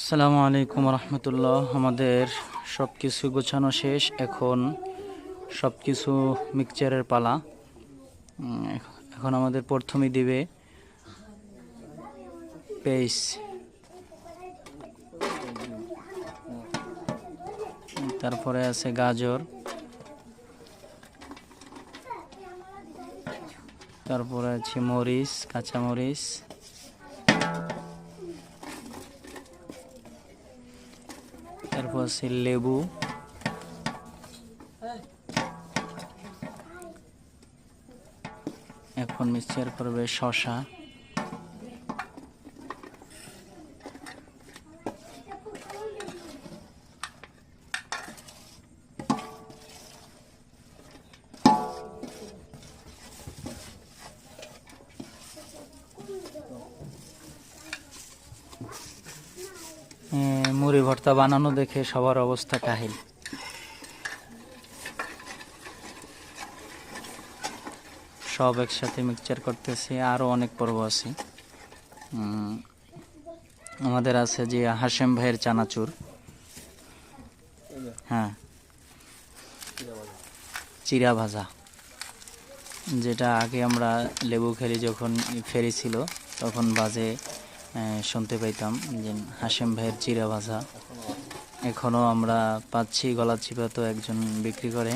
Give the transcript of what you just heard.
আসসালামু আলাইকুম রহমতুল্লাহ। আমাদের সব কিছু গোছানো শেষ, এখন সব কিছু মিক্সচারের পালা। এখন আমাদের প্রথমেই দিবে পেঁয়াজ, তারপরে আছে গাজর, তারপরে আছে মরিচ, কাঁচামরিচ, তারপর আছে লেবু, এখন মিক্সচার করবে শসা, মুড়ি ভর্তা বানানো দেখে সবার অবস্থা কাহিল। সব একসাথে মিক্সচার করতেছি, আরও অনেক পর্ব আছে। আমাদের আছে যে হাশেম ভাইয়ের চানাচুর, হ্যাঁ, চিরা ভাজা, যেটা আগে আমরা লেবু খেলি যখন ফেরি ছিল তখন বাজে শুনতে পাইতাম যে হাশেম ভাইয়ের চিরা ভাজা। এখনও আমরা পাচ্ছি, গলা চিপা তো একজন বিক্রি করে।